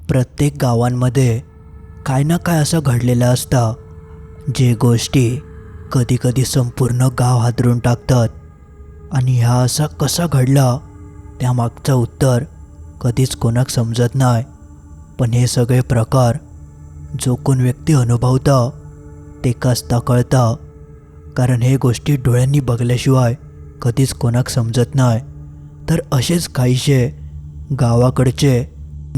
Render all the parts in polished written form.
प्रत्येक गावांमध्ये काय ना काय असं घडलेलं असतं जे गोष्टी कधीकधी संपूर्ण गाव हादरून टाकतात. आणि ह्या असा कसा घडला त्यामागचं उत्तर कधीच कोणाक समजत नाही. पण हे सगळे प्रकार जो कोण व्यक्ती अनुभवता तेकाच ता कळता, कारण हे गोष्टी डोळ्यांनी बघल्याशिवाय कधीच कोणाक समजत नाही. तर असेच काहीशे गावाकडचे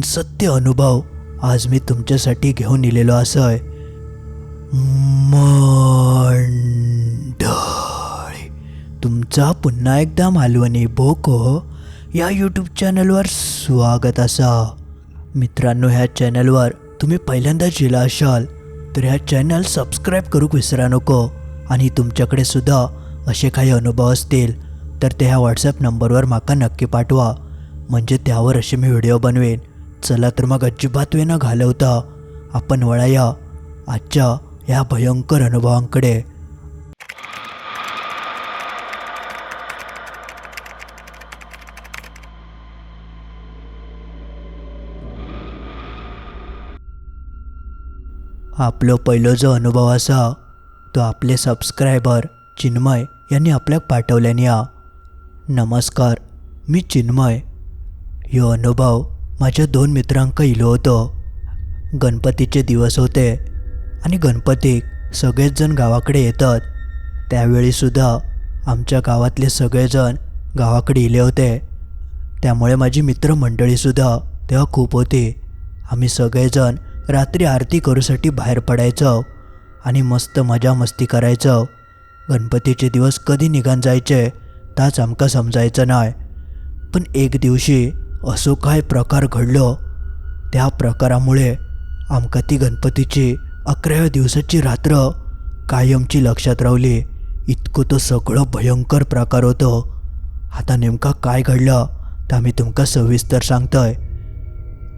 सत्य अनुभव आज मी तुमच्यासाठी घेऊन इलेलो असय. मंडळी, तुमचा पुन्हा एकदा मालवणी बोको या यूट्यूब चॅनलवर स्वागत असा. मित्रांनो, ह्या चॅनलवर तुम्ही पहिल्यांदाच येला असाल तर ह्या चॅनल सबस्क्राईब करूक विसरा नको. आणि तुमच्याकडे सुद्धा असे काही अनुभव असतील तर ते ह्या व्हॉट्सॲप नंबरवर माका नक्की पाठवा, म्हणजे त्यावर असे मी व्हिडिओ बनवेन. चला तर मग अजिबात वेळ न घालवता आपण वळूया आजच्या ह्या भयंकर अनुभवांकडे. आपलो पहिलो जो अनुभव असा तो आपले सबस्क्रायबर चिन्मय यांनी आपल्याक पाठवल्याने हा. नमस्कार, मी चिन्मय. ह्यो अनुभव माझ्या 2 मित्रांक इलो होतो. गणपतीचे दिवस होते आणि गणपतीक सगळेच जण गावाकडे येतात. त्यावेळीसुद्धा आमच्या गावातले सगळेजण गावाकडे इले होते. त्यामुळे माझी मित्रमंडळीसुद्धा तेव्हा खूप होती. आम्ही सगळेजण रात्री आरती करूसाठी बाहेर पडायचो आणि मस्त मजा मस्ती करायचो. गणपतीचे दिवस कधी निघून जायचे ताच आमका समजायचं नाही. पण एक दिवशी असो काय प्रकार घडलो, त्या प्रकारामुळे आमका ती गणपतीची 11व्या दिवसाची रात्र कायमची लक्षात रावली. इतकं तो सगळं भयंकर प्रकार होतो. आता नेमका काय घडलं तर मी तुमका सविस्तर सांगतोय.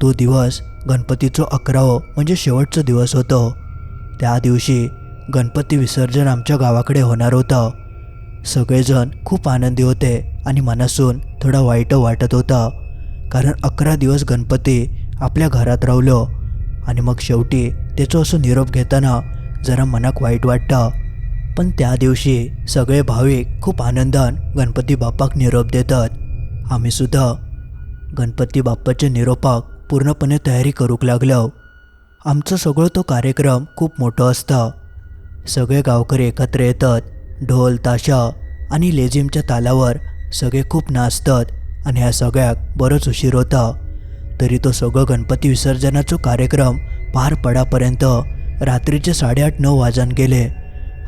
तो दिवस गणपतीचं 11वं म्हणजे शेवटचा दिवस होतो. त्या दिवशी गणपती विसर्जन आमच्या गावाकडे होणार होतं. सगळेजण खूप आनंदी होते आणि मनासून थोडा वाईट वाटत होता, कारण 11 दिवस गणपती आपल्या घरात रावलो आणि मग शेवटी त्याचं असं निरोप घेताना जरा मनाक वाईट वाटतं. पण त्या दिवशी सगळे भाविक खूप आनंदान गणपती बाप्पाक निरोप देतात. आम्ही सुद्धा गणपती बाप्पाच्या निरोपाक पूर्णपणे तयारी करूक लागलो. आमचं सगळं तो कार्यक्रम खूप मोठं असतं. सगळे गावकरी एकत्र येतात. ढोल ताशा आणि लेझिमच्या तालावर सगळे खूप नाचतात आणि ह्या सगळ्याक बरंच उशीर होता. तरी तो सगळं गणपती विसर्जनाचा कार्यक्रम पार पडापर्यंत रात्रीचे 8:30-9 वाजून गेले.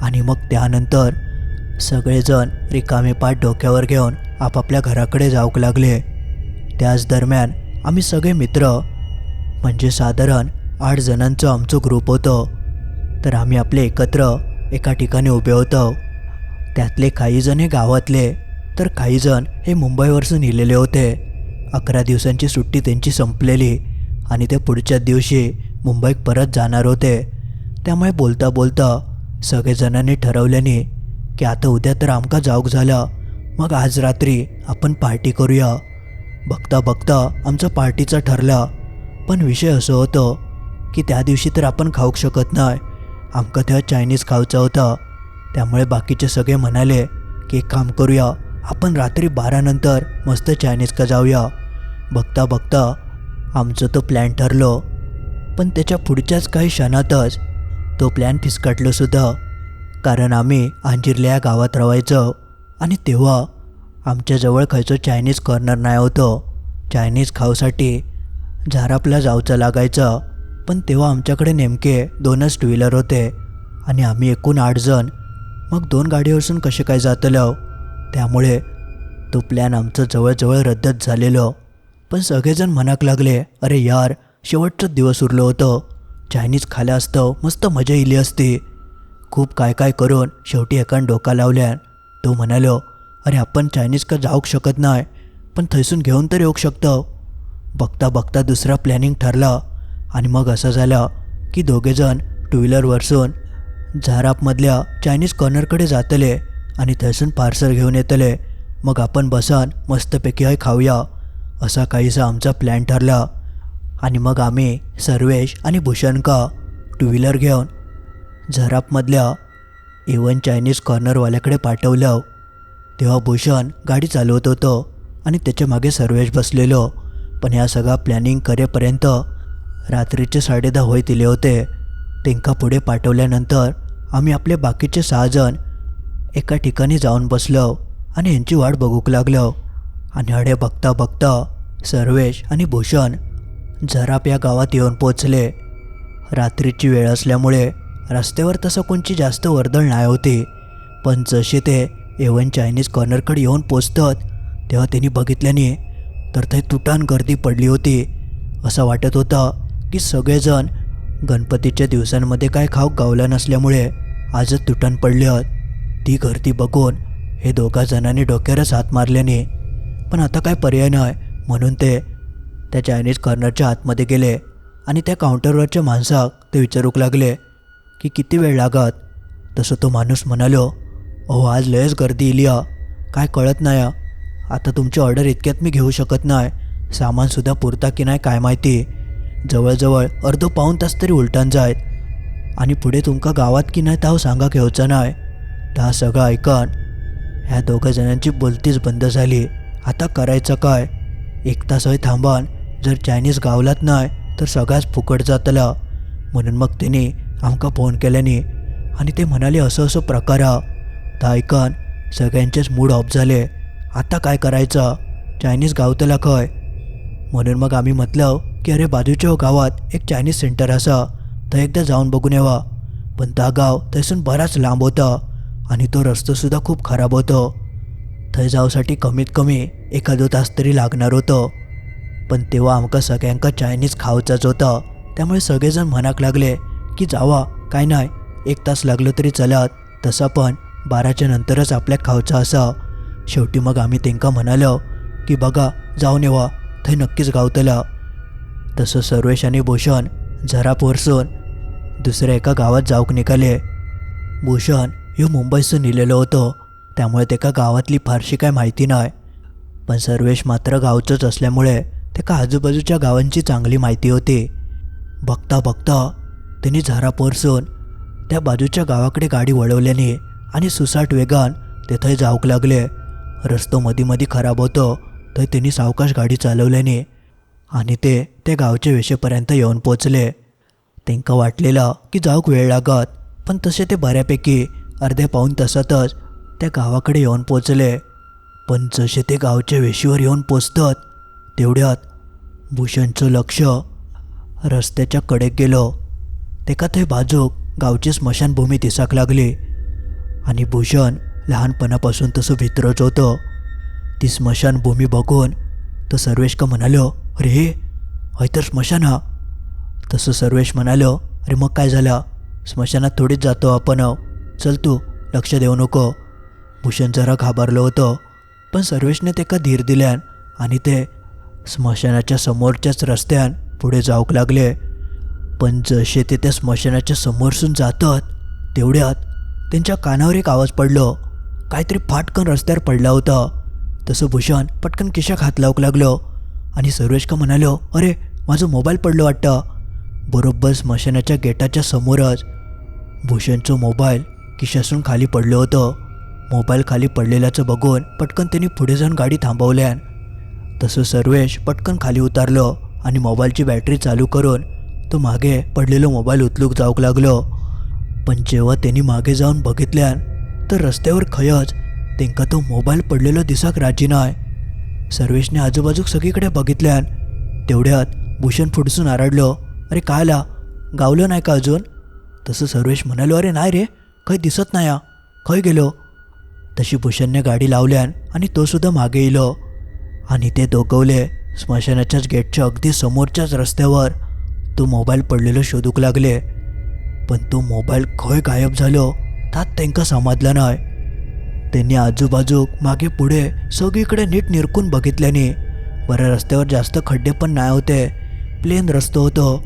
आणि मग त्यानंतर सगळेजण रिकामे पाठ डोक्यावर घेऊन आपापल्या घराकडे जाऊक लागले. त्याच दरम्यान आम्ही सगळे मित्र, म्हणजे साधारण 8 जणांचं आमचं ग्रुप होतं, तर आम्ही आपले एकत्र एका ठिकाणी उभे होतो. त्यातले काही जण हे गावातले तर काही जण हे मुंबईवरसून इलेले होते. 11 दिवसांची सुट्टी त्यांची संपलेली आणि ते पुढच्या दिवशी मुंबईत परत जाणार होते. त्यामुळे बोलता बोलता सगळेजणांनी ठरवल्याने की आता उद्या तर आमका जाऊक झाला, मग आज रात्री आपण पार्टी करूया. बघता बघता आमचा पार्टीचा ठरला. पण विषय असं होतं की त्या दिवशी तर आपण खाऊक शकत नाही. आमका तेव्हा चायनीज खाऊचा होता. त्यामुळे बाकीचे सगळे म्हणाले की एक काम करूया, आपण रात्री 12 नंतर मस्त चायनीज का जाऊया. बघता बघता आमचं तो प्लॅन ठरलो. पण त्याच्या पुढच्याच काही क्षणातच तो प्लॅन फिसकटलो सुद्धा, कारण आम्ही अंजिरल्या गावात राहायचो आणि तेव्हा आमच्याजवळ खायचं चायनीज कॉर्नर नाही होतं. चायनीज खाऊसाठी झारापला जाऊचं लागायचं. पण तेव्हा आमच्याकडे नेमके 2च टू व्हीलर होते आणि आम्ही एकूण 8 जण, मग 2 गाडीवरसून कसे काय जातलो. त्यामुळे तो प्लॅन आमचं जवळजवळ रद्दच झालेलो. पण सगळेजण म्हणाक लागले, अरे यार, शेवटचं दिवस उरलं होतं, चायनीज खाल्लं असतं, मस्त मजा इली असती. खूप काय काय करून शेवटी एकान डोका लावल्यान तो म्हणालो, अरे आपण चायनीज का जाऊक शकत नाही, पण थैसून घेऊन तर येऊ शकतो. बघता बघता दुसरा प्लॅनिंग ठरला आणि मग असं झालं की दोघेजण टू व्हीलरवरसून झारापमधल्या चायनीज कॉर्नरकडे जातले आणि थैसून पार्सल घेऊन येतले. मग आपण बसान मस्तपैकी खाऊया, असा काहीसा आमचा प्लॅन ठरला. आणि मग आम्ही सर्वेश आणि भूषणका टू व्हीलर घेऊन झरापमधल्या A1 चायनीज कॉर्नरवाल्याकडे पाठवलं. तेव्हा भूषण गाडी चालवत होतो आणि त्याच्या मागे सर्वेश बसलेलो. पण ह्या सगळा प्लॅनिंग करेपर्यंत रात्रीचे 10:30 होईले होते. त्यांका पुढे पाठवल्यानंतर आम्ही आपले बाकीचे 6 जण एका ठिकाणी जाऊन बसलो आणि यांची वाट बघूक लागलो. आणि अडे बघता बघता सर्वेश आणि भूषण झराप या गावात येऊन पोचले. रात्रीची वेळ असल्यामुळे रस्त्यावर तसं कोणची जास्त वर्दळ नाही होती. पण जसे ते A1 चायनीज कॉर्नरकडे येऊन पोचतात तेव्हा त्यांनी बघितल्याने तर ते तुटान गर्दी पडली होती. असं वाटत होतं की सगळेजण गणपतीच्या दिवसांमध्ये काय खाऊक गावला नसल्यामुळे आजच तुटान पडले आहेत. ती गर्दी बघून हे दोघा जणांनी डोक्यावरच हात मारल्याने पण आता काय पर्याय नाही म्हणून ते त्या चायनीज कॉर्नरच्या आतमध्ये गेले आणि त्या काउंटरवरच्या माणसाक ते विचारूक लागले की किती वेळ लागत. तसं तो माणूस म्हणालो, अहो आज लयच गर्दी इली काय कळत नाही. आता तुमची ऑर्डर इतक्यात मी घेऊ शकत नाही. सामानसुद्धा पुरता की नाही काय माहिती. जवळजवळ अर्धो पाऊण तास तरी उलटान जायत आणि पुढे तुमका गावात की नाही ताव सांगा घेऊचा नाही. तर हा सगळं ऐकन ह्या दोघं जणांची बोलतीच बंद झाली. आता करायचं काय. 1 तास थांबान जर चायनीज गावलात नाही तर सगळ्याच फुकट जातला. म्हणून मग त्यांनी आमका फोन केल्याने आणि ते म्हणाले असं असं प्रकार तर ऐकन सगळ्यांचेच मूड ऑफ झाले. आता काय करायचं, चायनीज गावतला काय. म्हणून मग आम्ही म्हटलं की अरे बाजूच्या गावात एक चायनीज सेंटर असा तर एकदा जाऊन बघून यावा. पण त्या गाव तसून बराच लांब होता आणि तो रस्तासुद्धा खूप खराब होतो. थंय जाऊसाठी कमीत कमी 1-2 तास तरी लागणार होतं. पण तेव्हा आमका सगळ्यांका चायनीज खावचाच होता. त्यामुळे सगळेजण म्हणाक लागले की जावा काय नाही 1 तास लागलो तरी चलात. तसा पण 12च्या नंतरच आपल्या खावचा असा. शेवटी मग आम्ही त्यांका म्हणालो की बघा जाऊन येवा थंय नक्कीच गावतला. तसं सर्वेश आणि भूषण झराप वरसून दुसऱ्या एका गावात जाऊक निघाले. भूषण ह्यो मुंबईसून इलेलो होतो त्यामुळे त्याका गावातली फारशी काय माहिती नाही. पण सर्वेश मात्र गावचंच असल्यामुळे त्याका आजूबाजूच्या गावांची चांगली माहिती होती. बघता बघता त्यांनी झराप वरसून त्या बाजूच्या गावाकडे गाडी वळवल्याने आणि सुसाट वेगान ते थंय जाऊक लागले. रस्तो मधी खराब होतो तर त्यांनी सावकाश गाडी चालवल्याने आणि ते त्या गावच्या वेशेपर्यंत येऊन पोचले. त्यांका वाटलेलं की जाऊक वेळ लागत पण तसे ते बऱ्यापैकी अर्ध्या पाऊण तासातच त्या गावाकडे येऊन पोचले. पण जसे ते गावच्या वेशीवर येऊन पोचतात तेवढ्यात भूषणचं लक्ष रस्त्याच्या कडेक गेलो. तेका थंय बाजूक गावची स्मशानभूमी दिसाक लागली आणि भूषण लहानपणापासून तसं भित्रच होतं. ती स्मशानभूमी बघून तर सर्वेश का म्हणालो, अरे हय तर स्मशान हा. तसं सर्वेश म्हणालो, अरे मग काय झालं, स्मशानात थोडीच जातो आपण, चल तू लक्ष देऊ नको. भूषण जरा घाबरलो होतं पण सर्वेशने ते का धीर दिल्यान आणि ते स्मशानाच्या समोरच्याच रस्त्यान पुढे जाऊक लागले. पण जसे ते त्या स्मशानाच्या समोरसून जातात तेवढ्यात त्यांच्या कानावर एक आवाज पडलो. काहीतरी फाटकन रस्त्यावर पडला होता. तसं भूषण पटकन खिशात हात लावूक लागलो आणि सर्वेश का म्हणालो, अरे माझं मोबाईल पडलं वाटतं. बरोबर स्मशानाच्या गेटाच्या समोरच भूषणचं मोबाईल खिशासून खाली पडलं होतं. मोबाईल खाली पडलेल्याचं बघून पटकन त्यांनी पुढे जाऊन गाडी थांबवल्यान. तसं सर्वेश पटकन खाली उतारलो आणि मोबाईलची बॅटरी चालू करून तो मागे पडलेलो मोबाईल उचलूक जाऊक लागलो. पण जेव्हा त्यांनी मागे जाऊन बघितल्यान तर रस्त्यावर खयच त्यांका तो मोबाईल पडलेलो दिसाक राजी नाही. सर्वेशने आजूबाजूक सगळीकडे बघितल्यान तेवढ्यात भूषण फुडसून आरडलो, अरे कायला गावलं नाही का अजून. तसं सर्वेश म्हणालो, अरे नाही रे खय दिसत नाही खय गेलो. तशी भूषणने गाडी लावल्यान आणि तो सुद्धा मागे येलो आणि ते दोघवले स्मशानाच्याच गेटच्या अगदी समोरच्याच रस्त्यावर तो मोबाईल पडलेलो शोधूक लागले. पण तो मोबाईल खय गायब झालो तात त्यांका समजलं नाही. त्यांनी आजूबाजूक मागे पुढे सगळीकडे नीट निरकून बघितल्याने बऱ्या रस्त्यावर जास्त खड्डे पण नाही होते, प्लेन रस्तो होतो.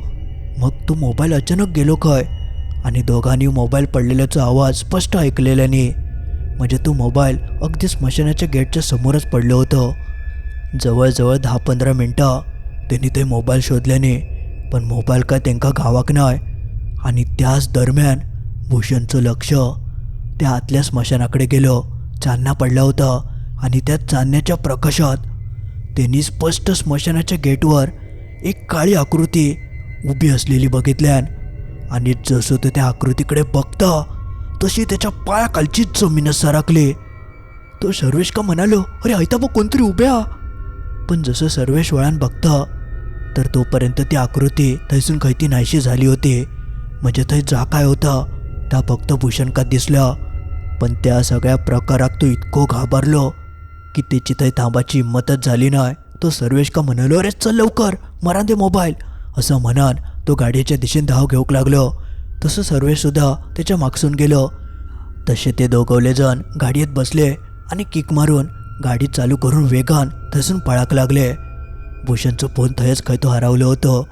मग तो मोबाईल अचानक गेलो खय आणि दोघांनी मोबाईल पडलेल्याचा आवाज स्पष्ट ऐकलेल्याने म्हणजे तो मोबाईल अगदी स्मशानाच्या गेटच्या समोरच पडलं होतं. जवळजवळ 10-15 मिनटं त्यांनी ते मोबाईल शोधल्याने पण मोबाईल काय त्यांका गावाक नाही. आणि त्याच दरम्यान भूषणचं लक्ष त्या आतल्या स्मशानाकडे गेलं. चांदणा पडला होता आणि त्या चांदण्याच्या प्रकाशात त्यांनी स्पष्ट स्मशानाच्या गेटवर एक काळी आकृती उभी असलेली बघितल्यान. आणि जसं तो त्या आकृतीकडे बघता तशी त्याच्या पायाखालचीच जमीन सरकली. तो सर्वेश का म्हणालो, अरे ऐता बघ कोणतरी उभ्या. पण जसं सर्वेश वळण बघता तर तोपर्यंत ती आकृती थैसून खैती नाहीशी झाली होती. म्हणजे थंय जा काय होता त्या फक्त भूषणकात दिसला. पण त्या सगळ्या प्रकारात तो इतको घाबरलो की त्याची थंय थांबाची हिंमतच झाली नाही. तो सर्वेश का म्हणालो, अरे चल लवकर मरा दे मोबाईल, असं म्हणान तो गाडीच्या दिशेने धाव घेऊक लागलो. तसं सर्वेशसुद्धा त्याच्या मागसून गेलो. तसे ते दोघवले जण गाडीत बसले आणि किक मारून गाडी चालू करून वेगान थसून पळाक लागले. भूषणचं फोन थयच खय तो हरवलं होतं.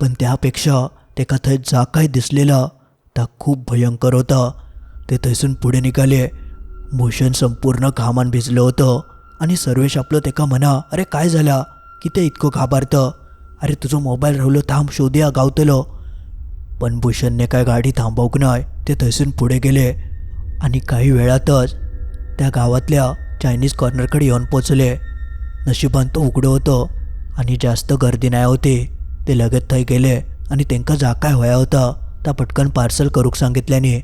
पण त्यापेक्षा तेका थंय जा काय दिसलेला त्या खूप भयंकर होता. ते थैसून पुढे निघाले. भूषण संपूर्ण घामान भिजलं होतं. आणि सर्वेश आपलं तेका म्हणा, अरे काय झाला की ते इतकं घाबरतं, अरे तुझं मोबाईल राहिलो, थांब शोधूया गावतलो. पण भूषणने काय गाडी थांबवक नाही. ते थैसून पुढे गेले आणि काही वेळातच त्या गावातल्या चायनीज कॉर्नरकडे येऊन पोचले. नशिबान तो उघडं होतं आणि जास्त गर्दी नाही होती. ते लगेच थंय गेले आणि त्यांका जा काय व्हाया होता त्या पटकन पार्सल करूक सांगितल्याने.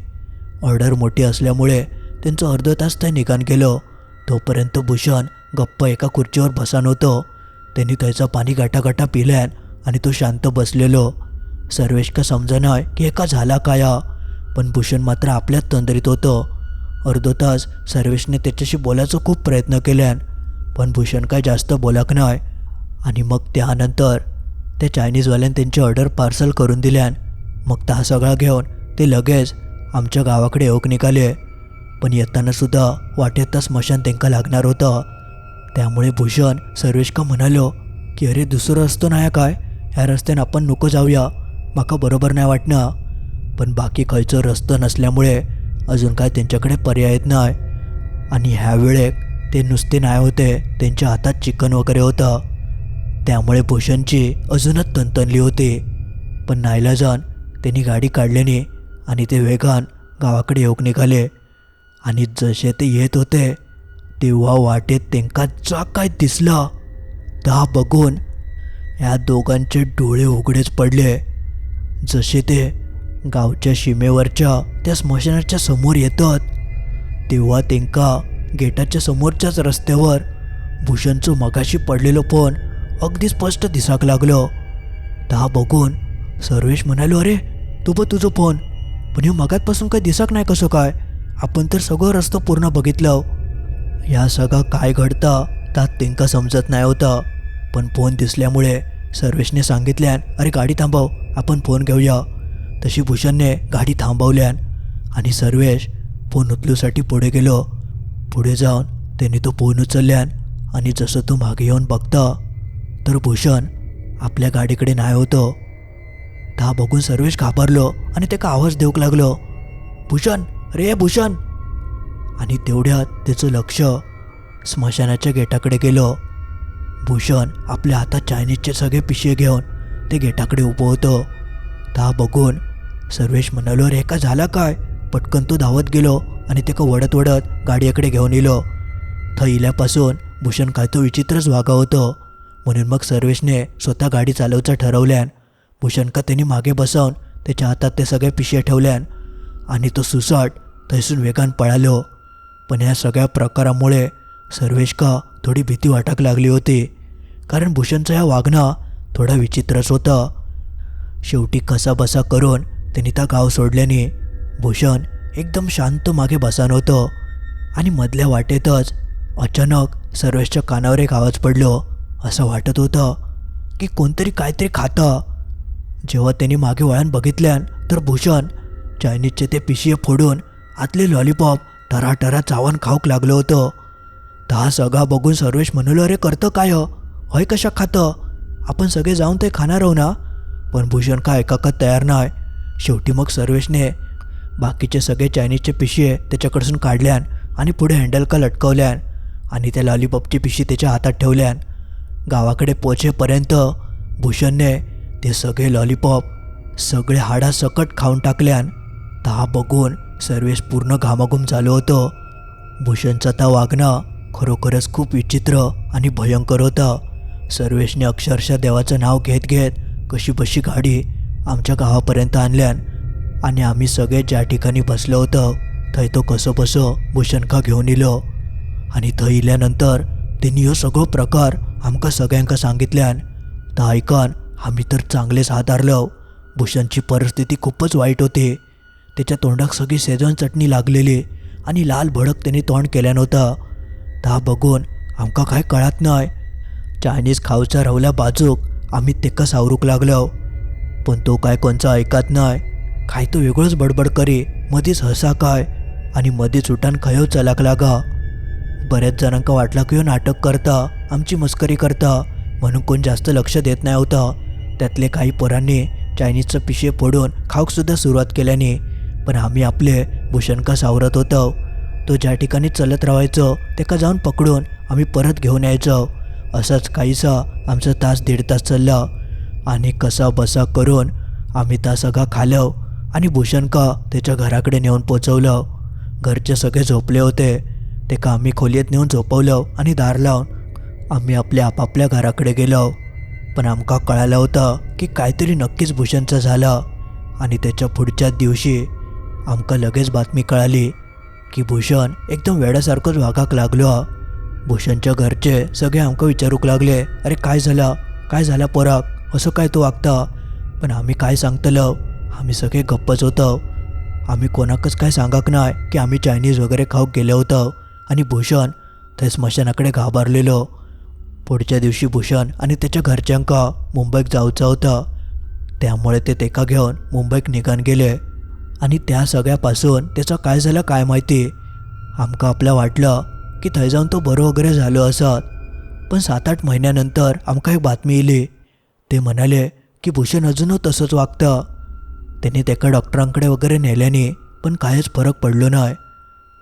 ऑर्डर मोठी असल्यामुळे त्यांचं अर्धा तास थंय निघान गेलं. तोपर्यंत भूषण गप्प एका खुर्चीवर बसान होतं. त्यांनी त्याचं पाणी गाटागाटा पिल्यान आणि तो शांत बसलेलो. सर्वेश का समजनाय की एका झाला काया. पण भूषण मात्र आपल्याच तंद्रीत होतं. अर्धो तास सर्वेशने त्याच्याशी बोलायचा खूप प्रयत्न केल्यान पण भूषण काय जास्त बोलाक नाही. आणि मग त्यानंतर त्या चायनीजवाल्याने त्यांची ऑर्डर पार्सल करून दिल्यान. मग हा सगळा घेऊन ते लगेच आमच्या गावाकडे येऊक निघाले. पण येतानासुद्धा वाटेत स्मशान त्यांना लागणार होतं. त्यामुळे भूषण सर्वेश का म्हणालो की अरे दुसरं रस्तो नाही काय, ह्या रस्त्याने आपण नको जाऊया, माका बरोबर नाही वाटणं. पण बाकी खयचं रस्तं नसल्यामुळे अजून काय त्यांच्याकडे पर्यायच नाही. आणि ह्या वेळेक ते नुसते नाही होते, त्यांच्या हातात चिकन वगैरे होतं. त्यामुळे भूषणची अजूनच तणतणली होती. पण नाईलाजान त्यांनी गाडी काढल्याने आणि ते वेगान गावाकडे येऊक निघाले. आणि जसे ते येत होते तेव्हा वाटेत त्यांका जा काय दिसला ता बघून ह्या दोघांचे डोळे उघडेच पडले. जसे ते गावच्या सीमेवरच्या त्या स्मशानाच्या समोर येतात तेव्हा त्यांका गेटाच्या समोरच्याच रस्त्यावर भूषणचं मगाशी पडलेलं फोन अगदी स्पष्ट दिसाक लागलं. ता बघून सर्वेश म्हणालो, अरे तू बघ तुझं फोन, पण हे मगातपासून काय दिसाक नाही कसं काय, आपण तर सगळं रस्तं पूर्ण बघितलं. ह्या सगळं काय घडतं त्यात त्यांका समजत नाही होतं. पण फोन दिसल्यामुळे सर्वेशने सांगितल्यान, अरे गाडी थांबव, आपण फोन घेऊया. तशी भूषणने गाडी थांबवल्यान आणि सर्वेश फोन उचलूसाठी पुढे गेलो. पुढे जाऊन त्यांनी तो फोन उचलल्यान आणि जसं तो मागे येऊन बघता तर भूषण आपल्या गाडीकडे नाही होतं. ता बघून सर्वेश घाबरलो आणि त्याका आवाज देऊक लागलो, भूषण, रे भूषण. आणि तेवढ्यात त्याचं लक्ष स्मशानाच्या गेटाकडे गेलं. भूषण आपल्या हातात चायनीजचे सगळे पिशे घेऊन ते गेटाकडे उभं होतं. ता बघून सर्वेश म्हणालो, रे का झाला काय. पटकन तो धावत गेलो आणि ते वडत वडत गाडीकडे घेऊन इलो. थं इल्यापासून भूषण काय तो विचित्रच वागा होतं. म्हणून मग सर्वेशने स्वतः गाडी चालवचं ठरवल्यान. भूषण का त्यांनी मागे बसवून त्याच्या हातात ते सगळे पिशे ठेवल्यान आणि तो सुसाट थैसून वेगान पळालो. पण ह्या सगळ्या प्रकारामुळे सर्वेश का थोडी भीती वाटाक लागली होती, कारण भूषणचं ह्या वागणं थोडा विचित्रच होतं. शेवटी कसाबसा करून त्यांनी त्या गाव सोडल्याने भूषण एकदम शांत मागे बसान होतं. आणि मधल्या वाटेतच अचानक सर्वेशच्या कानावर एक आवाज पडलो. असं वाटत होतं की कोणतरी काहीतरी खातं. जेव्हा त्यांनी मागे वळण बघितल्यान तर भूषण चायनीजचे ते पिशे फोडून आतले लॉलीपॉप टराटरा चावून खाऊक लागलं होतं. हा सगळा बघून सर्वेश म्हणालो, अरे करतं काय हय, कशा खातं, आपण सगळे जाऊन ते खाणार आहो ना. पण भूषण काय ऐकाकत तयार नाही. शेवटी मग सर्वेशने बाकीचे सगळे चायनीजचे पिशे त्याच्याकडसून काढल्यान आणि पुढे हँडल का लटकवल्यान आणि त्या लॉलीपॉपची पिशी त्याच्या हातात ठेवल्यान. गावाकडे पोचेपर्यंत भूषणने ते सगळे लॉलीपॉप सगळे हाडासकट खाऊन टाकल्यान. ता बघून सर्वेश पूर्ण घामाघूम झालं होतं. भूषणचा ता वागणं खरोखरच खूप विचित्र आणि भयंकर होतं. सर्वेशने अक्षरशः देवाचं नाव घेत घेत कशीबशी गाडी आमच्या गावापर्यंत आणल्यान आणि आम्ही सगळे ज्या ठिकाणी बसलो होतो थंय तो कसंबसं भूषणका घेऊन इलो. आणि थंय इल्यानंतर त्यांनी ह्यो सगळो प्रकार आमकां सगळ्यांका सांगितल्यान. ता ऐकन आम्ही तर चांगलेच हातारलो. भूषणची परिस्थिती खूपच वाईट होती. त्याच्या तोंडाक सगळी शेजवान चटणी लागलेली आणि लाल भडक त्यांनी तोंड केल्यान होतं. ता बघून आमकां काय कळत नाही. चायनीज खावच्या रावल्या बाजूक आम्ही तेका सावरूक लागलो, पण तो काय कोणचा ऐकत नाही. काय तो वेगळंच बडबड करी, मधीच हसा काय आणि मधीच उठान खयो चलाक लागा. बऱ्याच जणांका वाटला की ह्यो नाटक करता, आमची मस्करी करता, म्हणून कोण जास्त लक्ष देत नाही होता. त्यातले काही पोरांनी चायनीजचं पिशे फोडून खाऊकसुद्धा सुरुवात केल्याने. पण आम्ही आपले भूषणका सावरत होतो. तो ज्या ठिकाणी चलत राहायचो तेका जाऊन पकडून आम्ही परत घेऊन यायचो. असंच काहीसा आमचं तास दीड तास चालला आणि कसा बसा करून आम्ही ता सगळा खालो आणि भूषणका त्याच्या घराकडे नेऊन पोचवलं. घरचे सगळे झोपले होते. तेका आम्ही खोलीत नेऊन झोपवलं आणि दार लावून आम्ही आपल्या आपापल्या घराकडे गेलो. पण आमका कळालं होतं की काहीतरी नक्कीच भूषणचं झालं. आणि त्याच्या पुढच्याच दिवशी आमका लगेच बातमी कळाली की भूषण एकदम वेड्यासारखंच वागाक लागलो. भूषणच्या घरचे सगळे आमका विचारूक लागले, अरे काय झालं पोराक, असं काय तो वागता. पण आम्ही काय सांगतलो, आम्ही सगळे गप्पच होतो. आम्ही कोणाकच काय सांगाक नाही की आम्ही चायनीज वगैरे खाऊक गेलो होतो. आणि भूषण थंय स्मशानाकडे घाबरलेलो. पुढच्या दिवशी भूषण आणि त्याच्या घरच्यांका मुंबईत जाऊचं होतं. त्यामुळे ते तेका घेऊन मुंबईत निघून गेले. आणि त्या सगळ्यापासून त्याचं काय झालं काय माहिती. आमका आपल्या वाटलं की थंय जाऊन तो बरो वगैरे झालो असत. पण 7-8 महिन्यानंतर आमका एक बातमी इली. ते म्हणाले की भूषण अजूनही तसंच वागतं. त्यांनी त्याका डॉक्टरांकडे वगैरे नेल्याने पण काहीच फरक पडलो नाही.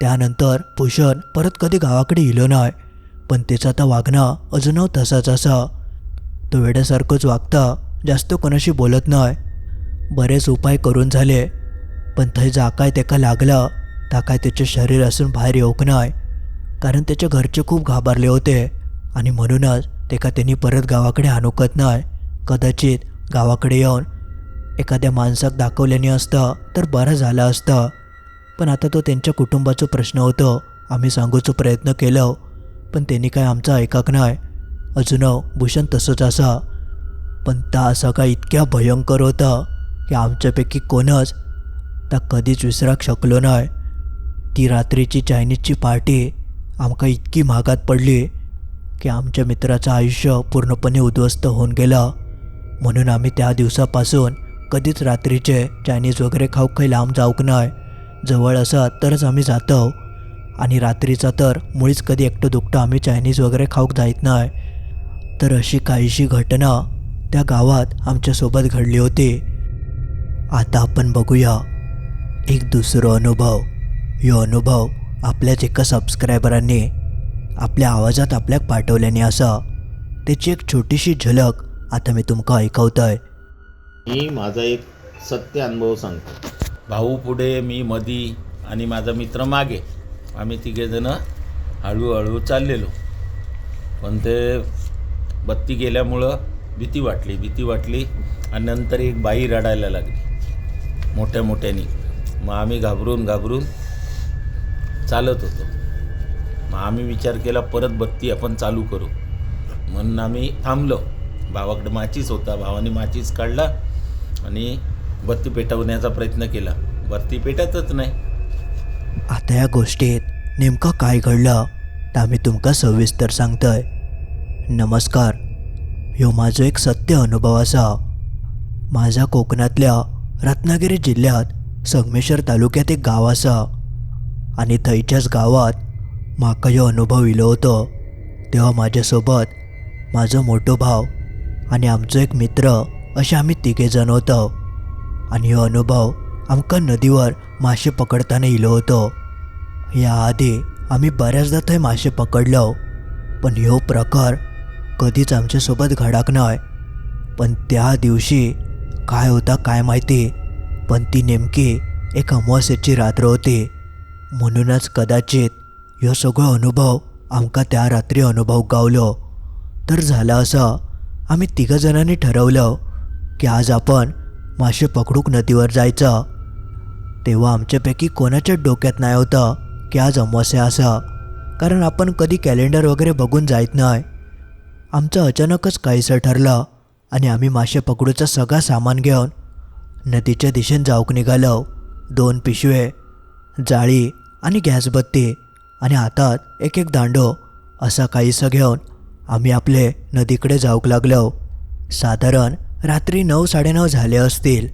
त्यानंतर भूषण परत कधी गावाकडे इलो नाही. पण त्याचा आता वागणं अजूनही तसाच असा. तो वेड्यासारखंच वागता, जास्त कोणाशी बोलत नाही. बरेच उपाय करून झाले, पण थंय जा काय तेका लागला ता काय त्याचे शरीर असून बाहेर येऊक नाही. कारण त्याच्या घरचे खूप घाबरले होते आणि म्हणूनच तेका त्यांनी परत गावाकडे आणूकत नाही. कदाचित गावाकडे येऊन एखाद्या माणसाक दाखवल्याने असतं तर बरं झालं असतं. पण आता तो त्यांच्या कुटुंबाचा प्रश्न होतो. आम्ही सांगूचा प्रयत्न केलो, पण त्यांनी काय आमचं ऐकक नाही. अजूनही भूषण तसंच असा. पण ता सगळा इतक्या भयंकर होता की आमच्यापैकी कोणच ता कधीच विसराक शकलो नाही. ती रात्रीची चायनीजची पार्टी आमका इतकी महागात पडली की आमच्या मित्राचं आयुष्य पूर्णपणे उद्ध्वस्त होऊन गेलं. म्हणून आम्ही त्या दिवसापासून कधीच रात्रीचे चायनीज वगैरे खाऊक काही लांब जाऊक नाही. जवळ असं तरच आम्ही जातो. आणि रात्रीचा तर मुळीच कधी एकटं दुकटं आम्ही चायनीज वगैरे खाऊक जायत नाही. तर अशी काहीशी घटना त्या गावात आमच्यासोबत घडली होती. आता आपण बघूया एक दुसरा अनुभव. ह्यो अनुभव आपल्याच एका सबस्क्रायबरांनी आपल्या आवाजात आपल्याक पाठवल्याने असा. त्याची एक छोटीशी झलक आता मी तुमका ऐकवतोय. मी माझा एक सत्य अनुभव सांगतो. भाऊ पुढे, मी मधी आणि माझा मित्र मागे. आम्ही तिघेजणं हळूहळू चाललेलो. पण ते बत्ती गेल्यामुळं भीती वाटली आणि नंतर एक बाई रडायला लागली मोठ्याने. मग आम्ही घाबरून चालत होतो. मग आम्ही विचार केला परत बत्ती आपण चालू करू. म्हणून आम्ही थांबलो. भावाकडे माचीस होता, भावाने माचीस काढला आणि बत्ती पेटवण्याचा प्रयत्न केला. बत्ती पेटतच नाही. आता या गोष्टीत नेमकं काय घडलं तर आम्ही तुमका सविस्तर सांगतोय. नमस्कार. ह्यो माझो एक सत्य अनुभव असा. माझ्या कोकणातल्या रत्नागिरी जिल्ह्यात संगमेश्वर तालुक्यात एक गाव असा आणि थंयच्याच गावात माका ह्यो अनुभव इलो होतो. तेव्हा माझ्यासोबत माझो मोठो भाव आणि आमचो एक मित्र असे आम्ही तिघेजण होतो. आणि ह्यो अनुभव आमका नदीवर मासे पकडताना इलो होतो. याआधी आम्ही बऱ्याचदा थंय मासे पकडलो, पण ह्यो प्रकार कधीच आमच्यासोबत घडाक नाही. पण त्या दिवशी काय होता काय माहिती, पण ती नेमकी एक अमावास्येची रात्र होती. म्हणूनच कदाचित ह्यो सगळो अनुभव आमका त्या रात्री अनुभव गावलो. तर झालं असं, आम्ही तिघं जणांनी ठरवलं की आज आपण मासे पकडूक नदीवर जायचं. तेव्हा आमच्यापैकी कोणाच्याच डोक्यात नाही होतं की आज अमावास्या असं, कारण आपण कधी कॅलेंडर वगैरे बघून जायत नाही. आमचं अचानकच काहीसं ठरलं आणि आम्ही मासे पकडूचं सगळं सामान घेऊन नदीच्या दिशेने जाऊक निघालो. 2 पिशवे, जाळी आणि गॅसबत्ती आणि हातात एक एक दांडो असा काहीसं घेऊन आम्ही आपले नदीकडे जाऊक लागलो. साधारण रात्री 9-9:30 झाले असतील.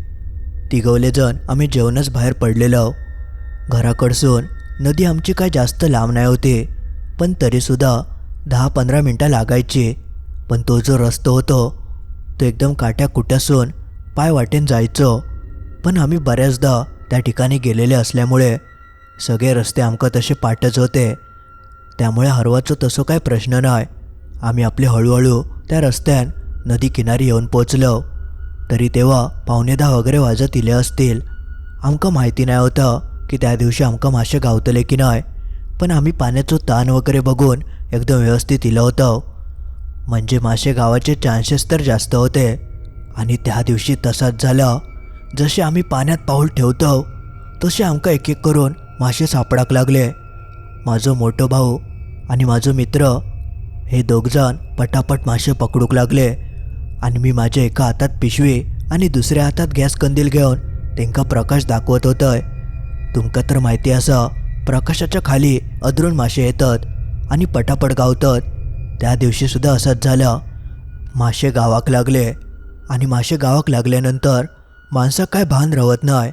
तिघवलेजण आम्ही जेवणच बाहेर पडलेलो. घराकडसून नदी आमची काय जास्त लांब नाही होती, पण तरीसुद्धा 10-15 मिनटं लागायची. पण तो जो रस्ता होतो तो एकदम काट्याकुट्यासून पाय वाटेन जायचो. पण आम्ही बऱ्याचदा त्या ठिकाणी गेलेले असल्यामुळे सगळे रस्ते आमका तसे पाठच होते, त्यामुळे हरवाचो तसं काय प्रश्न नाही. आम्ही आपले हळूहळू त्या रस्त्यान नदी किनारी येऊन पोचलो. तरी तेव्हा 9:15 वगैरे वाजत इले असतील. आमका माहिती नाही होतं की त्या दिवशी आमका मासे गावतले की नाही, पण आम्ही पाण्याचं ताण वगैरे बघून एकदम व्यवस्थित इलं होतं. म्हणजे मासे गावाचे चान्सेस तर जास्त होते. आणि त्या दिवशी तसाच झाला. जसे आम्ही पाण्यात पाऊल ठेवतो तसे आमका एक एक करून मासे सापडाक लागले. माझो मोठो भाऊ आणि माझो मित्र हे दोघजण पटापट मासे पकडूक लागले आणि मी माझ्या एका हातात पिशवी आणि दुसऱ्या हातात गॅस कंदील घेऊन त्यांका प्रकाश दाखवत होतोय. तुमका तर माहिती असं, प्रकाशाच्या खाली अधरून मासे येतात आणि पटापट गावतात. त्या दिवशीसुद्धा असंच झालं. मासे गावाक लागले आणि मासे गावाक लागल्यानंतर माणसा काय भान राहत नाही.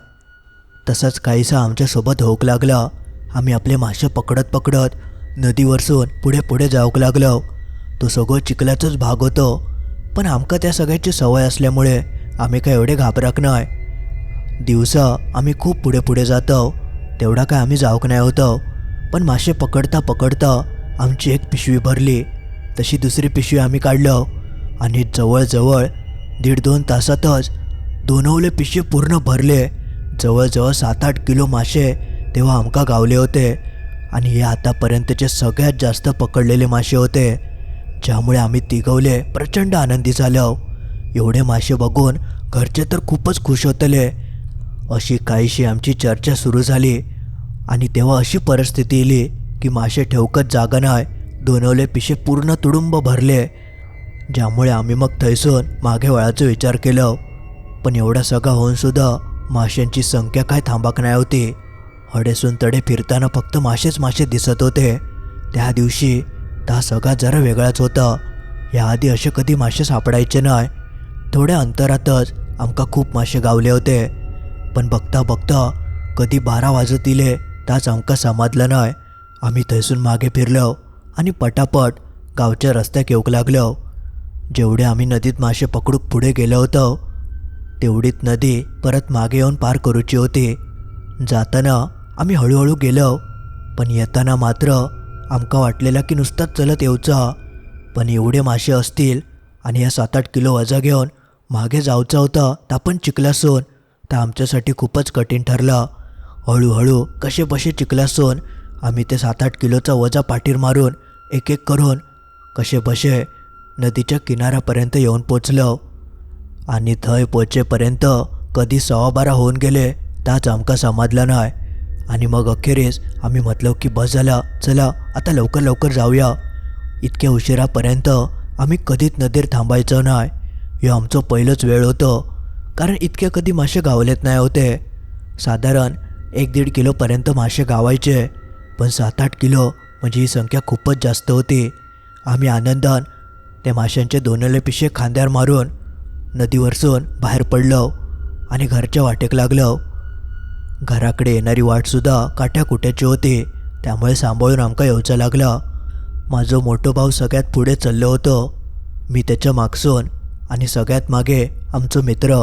तसंच काहीसं आमच्यासोबत होऊक लागलं. आम्ही आपले मासे पकडत पकडत नदीवरसून पुढे पुढे जाऊक लागलो. तो सगळं चिखलाचाच भाग होतो, पण आमका त्या सगळ्याची सवय असल्यामुळे आम्ही काय एवढे घाबराक नाही. दिवसा आम्ही खूप पुढे पुढे जातो तेवढा काय आम्ही जाऊक नाही होतो. पण मासे पकडता पकडता आमची एक पिशवी भरली, तशी दुसरी पिशवी आम्ही काढलो आणि जवळजवळ 1.5-2 तासातच दोनवले पिशवे पूर्ण भरले. जवळजवळ 7-8 किलो मासे तेव्हा आमका गावले होते आणि हे आतापर्यंतचे सगळ्यात जास्त पकडलेले मासे होते, ज्यामुळे आम्ही तिघवले प्रचंड आनंदी झालो. एवढे मासे बघून घरचे तर खूपच खुश होतले. अशी काहीशी आमची चर्चा सुरू झाली आणि तेव्हा अशी परिस्थिती आली की मासे ठेवकत जागा नाही. दोनवले पिशे पूर्ण तुडुंब भरले, ज्यामुळे आम्ही मग थैसून मागे वळायचा विचार केला. पण एवढा सगळा होऊनसुद्धा माशांची संख्या काय थांबाक नाही होती. हडेसून तडे फिरताना फक्त मासेच मासे दिसत होते. त्या दिवशी हा सगळा जरा वेगळाच होता. याआधी असे कधी मासे सापडायचे नाही. थोड्या अंतरातच आमका खूप मासे गावले होते, पण बघता बघता कधी 12 वाजत इले ताच आमका समजलं नाही. आम्ही थैसून मागे फिरलो आणि पटापट गावच्या रस्त्याक येऊक लागलो. जेवढे आम्ही नदीत मासे पकडूक पुढे गेलो होतो तेवढीच नदी परत मागे येऊन पार करूची होती. जाताना आम्ही हळूहळू गेलो, पण येताना मात्र आमका वाटलेला की नुसताच चलत येऊचा. पण एवढे मासे असतील आणि या 7-8 किलो वजा घेऊन मागे जाऊचा होता तर आपण चिखलासून, तर आमच्यासाठी खूपच कठीण ठरला. हळूहळू कसे बसे चिखलासून आम्ही ते 7-8 किलोचा वजा पाठीर मारून एक एक करून कसे बसे नदीच्या किनाऱ्यापर्यंत येऊन पोचलो. आणि थंय पोचेपर्यंत कधी 12:15 होऊन गेले ताच आमका समजला नाही. आणि मग अखेरीस आम्ही म्हटलो की बस झाला, चला आता लवकर लवकर जाऊया. इतक्या उशिरापर्यंत आम्ही कधीच नदीर थांबायचं नाही. हे आमचं पहिलंच वेळ होतं, कारण इतके कधी मासे गावलेत नाही होते. साधारण 1-1.5 किलोपर्यंत मासे गावायचे, पण 7-8 किलो म्हणजे ही संख्या खूपच जास्त होती. आम्ही आनंदान त्या माशांचे दोनले पिशे खांद्यावर मारून नदीवरसून बाहेर पडलो आणि घरच्या वाटेक लागलो. घराकडे येणारी वाटसुद्धा काट्याकुट्याची होती, त्यामुळे सांभाळून आमका येऊचा लागला. माझो मोठो भाऊ सगळ्यात पुढे चाललो होतो, मी त्याच्या मागसून आणि सगळ्यात मागे आमचो मित्र,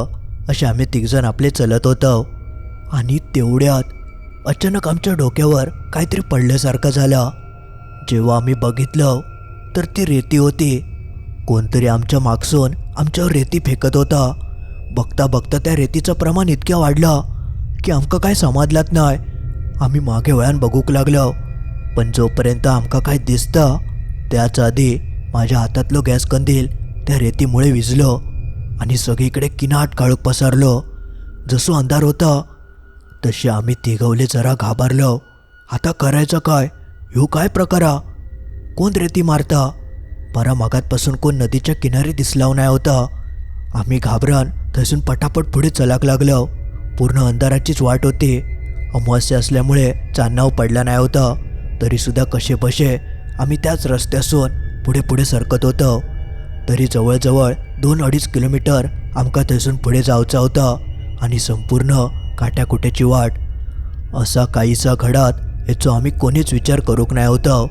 असे आम्ही तिघजण आपले चलत होतो. आणि तेवढ्यात अचानक आमच्या डोक्यावर काहीतरी पडल्यासारखं झालं. जेव्हा आम्ही बघितलं तर ती रेती होती. कोणतरी आमच्या मागसून आमच्यावर रेती फेकत होता. बघता बघता त्या रेतीचं प्रमाण इतक्या वाढलं की आमका काय समजलाच नाही. आम्ही मागे वळून बघूक लागलो, पण जोपर्यंत आमका काय दिसतं त्याच आधी माझ्या हातातलं गॅस कंदील त्या रेतीमुळे विझलो आणि सगळीकडे किनाट काळोख पसरलो. जसं अंधार होता तसे आम्ही तिघवले जरा घाबरलो. आता करायचं काय? ह्यो काय प्रकारा? कोण रेती मारता? बरा मगातपासून कोण नदीच्या किनारी दिसलाव नाही होता. आम्ही घाबरन थैसून पटापट पुढे चलाक लागलो. पूर्ण अंधाराचीच वाट होती. अमावास्या असल्यामुळे चांदणाव पडला नाही होता. तरीसुद्धा कसे बसे आम्ही त्याच रस्त्यासून पुढे पुढे सरकत होतो. तरी जवळजवळ 2-2.5 किलोमीटर आमका थैसून पुढे जायचं होता आणि संपूर्ण काट्याकुट्याची वाट. असा काहीसा घडात याचो आम्ही कोणीच विचार करूक नाही होतो.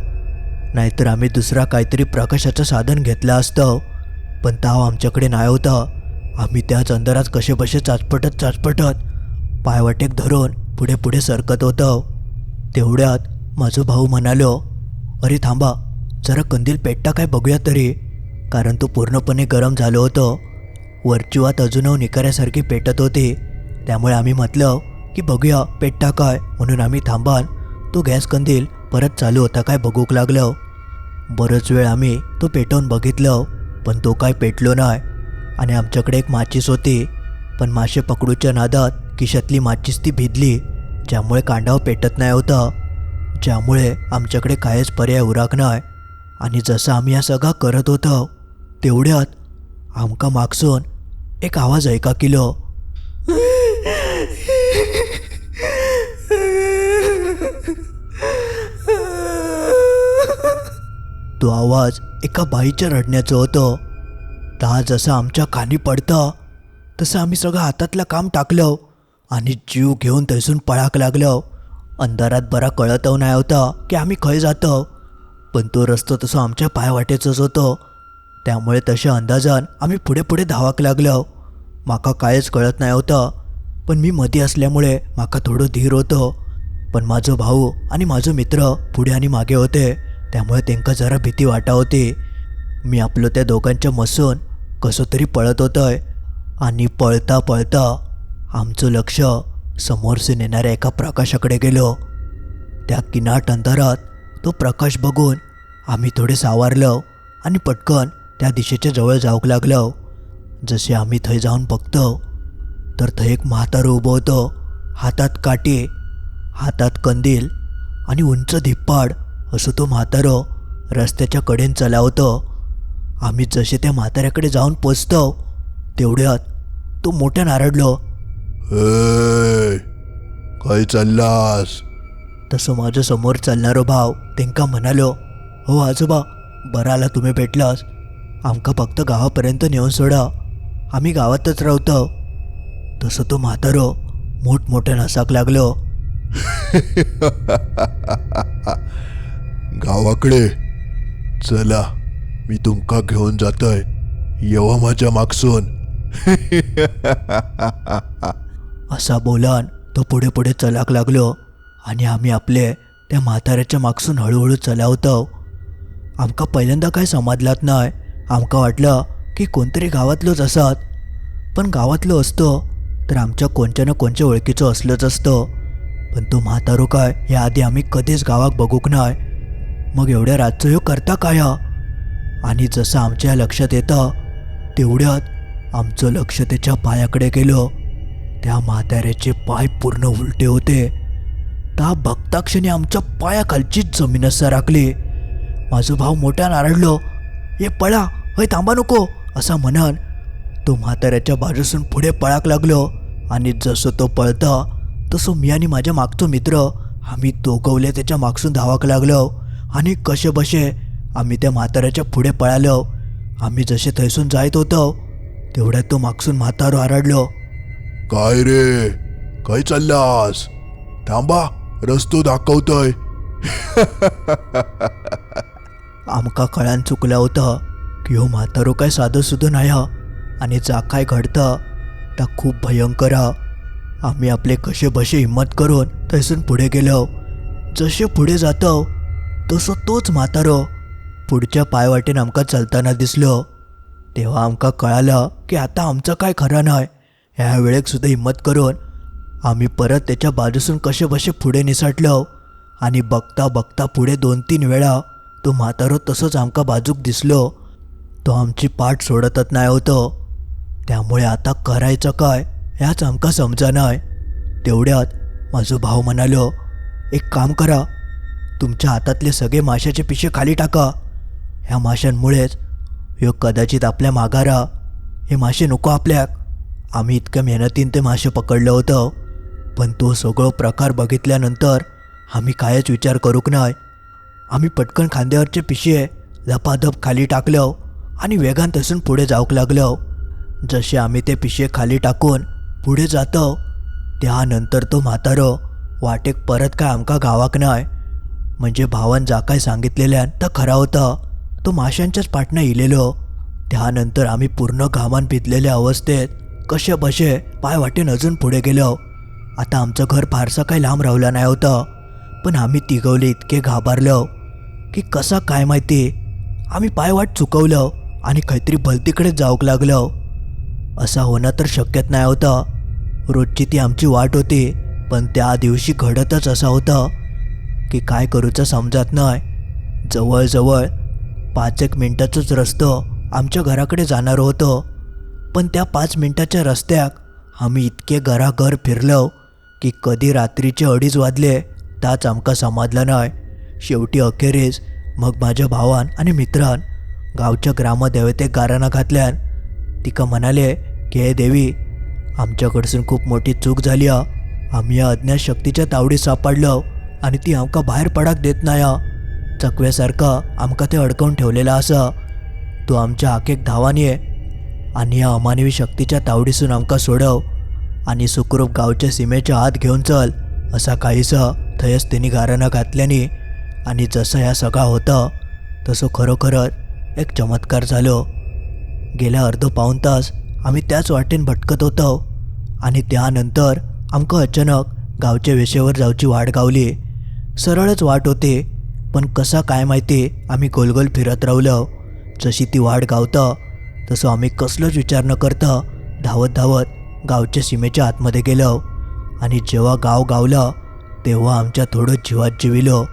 नाहीतर आम्ही दुसरा काहीतरी प्रकाशाचं साधन घेतलं असतं, पण ताव आमच्याकडे नाही होता. आम्ही त्याच अंधारात कसे बसे चाचपटत पायवाटेक धरून पुढे पुढे सरकत होतो. तेवढ्यात माझा भाऊ म्हणालो, अरे थांबा, जरा कंदील पेटता काय बघूया तरी, कारण तो पूर्णपणे गरम झालो होतो. वरची वात अजूनही निकाऱ्यासारखी पेटत होती. त्यामुळे आम्ही म्हटलं की बघूया पेटता काय, म्हणून आम्ही थांबान तो गॅस कंदील परत चालू होता काय बघूक लागलो. बरंच वेळ आम्ही तो पेटवून बघितलं, पण तो काय पेटलो नाही. आणि आमच्याकडे एक माचीस होती, पण मासे पकडूच्या नादात खिशातली माचीस ती भिजली, ज्यामुळे कांडाव पेटत नाही होता. ज्यामुळे आमच्याकडे काहीच पर्याय उराक नाही. आणि जसं आम्ही हा सगळा करत होतो तेवढ्यात आमका मागसून एक आवाज ऐका केलो. तो आवाज एका बाईच्या रडण्याचं होतं. ता जसं आमच्या कानी पडतं तसं आम्ही सगळं हातातलं काम टाकलं आणि जीव घेऊन तैसून पळाक लागलो. अंधारात बरा कळतव नाही होता की आम्ही खय जातो, पण तो रस्तो तसं आमच्या पायवाटेचंच होतं. त्यामुळे तशा अंदाजान आम्ही पुढे पुढे धावाक लागलो. माका कायच कळत नाही होतं, पण मी मध्ये असल्यामुळे माका थोडं धीर होतं. पण माझं भाऊ आणि माझं मित्र पुढे आणि मागे होते, त्यामुळे त्यांका जरा भीती वाटा होती. मी आपलं त्या दोघांच्या मसून कसं तरी पळत होतोय आणि पळता पळता आमचं लक्ष समोरसून येणाऱ्या एका प्रकाशाकडे गेलो. त्या किनाट अंधारात तो प्रकाश बघून आम्ही थोडे सावरलो आणि पटकन त्या दिशेच्या जवळ जाऊक लागलो. जसे आम्ही थंय जाऊन बघतो तर थंय एक म्हातारं उभं होतं. हातात काठी, हातात कंदील आणि उंच धिप्पाड असं तो म्हातारं रस्त्याच्या कडेन चलावतं. आम्ही जसे त्या म्हाताऱ्याकडे जाऊन पोचतो तेवढ्यात तो मोठ्यानं आरडलो, काय चाललास? तसं माझं समोर चालणारो भाव तेंका म्हणालो, हो आजोबा, बरं आला तुम्ही भेटलास. आमका फक्त गावापर्यंत नेऊन सोडा, आम्ही गावातच राहतो. तसं तो म्हातारो मोठमोठ्यानं हसाक लागलो. गावाकडे चला, मी तुमका घेऊन जातोय, येवा माझ्या मागसून. असा बोलान तो पुढे पुढे चलाक लागलो आणि आम्ही आपले त्या म्हाताऱ्याच्या मागसून हळूहळू चलावतो. आमका पहिल्यांदा काय समजलात नाही. आमका वाटलं की कोणतरी गावातलोच असत, पण गावातलं असतं तर आमच्या कोणच्या ना कोणच्या ओळखीचं असलंच असतं. पण तो म्हातारो काय या आधी आम्ही कधीच गावात बघूक नाही. मग एवढ्या रातचं ह्यो करता काय? आणि जसं आमच्या लक्षात येतं तेवढ्यात आमचं लक्ष त्याच्या पायाकडे गेलं. त्या म्हाताऱ्याचे पाय पूर्ण उलटे होते. त्या बघताक्षणी आमच्या पायाखालचीच जमीनच सरकली. माझं भाऊ मोठ्यानं आरडलो, हे पळा, होय थांबा नको, असा म्हणान तो म्हाताऱ्याच्या बाजूसून पुढे पळाक लागलो. आणि जसं तो पळता तसं मी आणि माझ्या मागचो मित्र आम्ही दोघवले त्याच्या मागसून धावाक लागलो. आणि कसे बसे आम्ही त्या म्हाताऱ्याच्या पुढे पळालो. आम्ही जसे थैसून जायत होतो तेवढ्यात तो मागसून म्हातारो आरडलो, काय रे, काय चाललास? थांबा, रस्तो दाखवतोय. आमका कळान चुकला होता की हो म्हातारो काय साधं सुधं नाही आणि जा काय घडतं त्या खूप भयंकर. आम्ही आपले कसे बसे हिम्मत करून थैसून पुढे गेलो. जसे पुढे जातो तसं तोच म्हातारो पुढच्या पायवाटेन आमका चलताना दिसलो. तेव्हा आमका कळालं की आता आमचं काय खरं नाही. ह्या वेळेक सुद्धा हिंमत करून आम्ही परत त्याच्या बाजूसून कसे बसे पुढे निसटलो आणि बघता बघता पुढे 2-3 वेळा तो म्हातारो तसंच आमका बाजूक दिसलो. तो आमची पाठ सोडतच नाही होतो. त्यामुळे आता करायचं काय ह्याच आमका समजा नाही. तेवढ्यात माझा भाऊ म्हणालो, एक काम करा, तुमच्या हातातले सगळे माशाचे पिशे खाली टाका. ह्या माशांमुळेच ह्यो कदाचित आपल्या माघारा. हे मासे नको आपल्याक. आम्ही इतक्या मेहनतीन ते मासे पकडलं होतं, पण तो सगळं प्रकार बघितल्यानंतर आम्ही कायच विचार करूक नाही. आम्ही पटकन खांद्यावरचे पिशे धपाधप खाली टाकलं आणि वेगान तसून पुढे जाऊक लागलो. जसे आम्ही ते पिशे खाली टाकून पुढे जातो त्यानंतर तो म्हातारो वाटेक परत काय आमका गावाक नाही. म्हणजे भावान जा काय सांगितलेल्यान तर खरा होता. तो माशांच्याच पाटणं इलेलो. त्यानंतर आम्ही पूर्ण घामान भिजलेल्या अवस्थेत कसे बसे पाय वाटेन अजून पुढे गेलो. आता आमचं घर फारसं काही लांब राहिलं नाही होतं, पण आम्ही तिघवले इतके घाबरलो की कसा काय माहिती आम्ही पायवाट चुकवलं आणि काहीतरी भलतीकडेच जाऊक लागलो. असा होणं तर शक्यच नाही होतं. रोजची ती आमची वाट होती, पण त्या दिवशी घडतच असं होतं की काय करूचं समजत नाही. जवळजवळ 5-1 मिनिटाचंच रस्तं आमच्या घराकडे जाणार होतं, पण त्या 5 मिनिटाच्या रस्त्याक आम्ही इतके घराघर फिरलो की कधी रात्रीचे 2:30 वाजले ताच आमका समजलं नाही. शेवटी अखेरीस मग माझ्या भावान आणि मित्रान गावच्या ग्रामदेवतेक गाराणा घातल्यान. तिका म्हणाले की हे देवी, आमच्याकडसून खूप मोठी चूक झाली. आम्ही या अज्ञात शक्तीच्या तावडीत सापडलो आणि ती आमका बाहेर पडाक देत नाही. चकव्यासारखं आमका ते अडकवून ठेवलेला असा. तू आमच्या हाकेक धावान ये आणि या अमानवी शक्तीच्या तावडीसून आमका सोडव आणि सुखरूप गावच्या सीमेच्या आत घेऊन चल. असा काहीसा थयच त्यांनी गाराणा घातल्याने आणि जसं ह्या सगळा होता तसं खरोखरच एक चमत्कार झालो. गेल्या अर्धो पाऊण तास आम्ही त्याच वाटेन भटकत होतो आणि त्यानंतर आमका अचानक गावच्या वेशेवर जाऊची वाट गावली. सरळच वाट होती, पण कसा काय माहिती आम्ही गोलगोल फिरत राहिलो. जशी ती वाट गावता तसं आम्ही कसलोच विचार न करता धावत धावत गावच्या सीमेच्या आतमध्ये गेलो आणि जेव्हा गाव गावलं तेव्हा आमच्या थोडं जीवात जीविलो.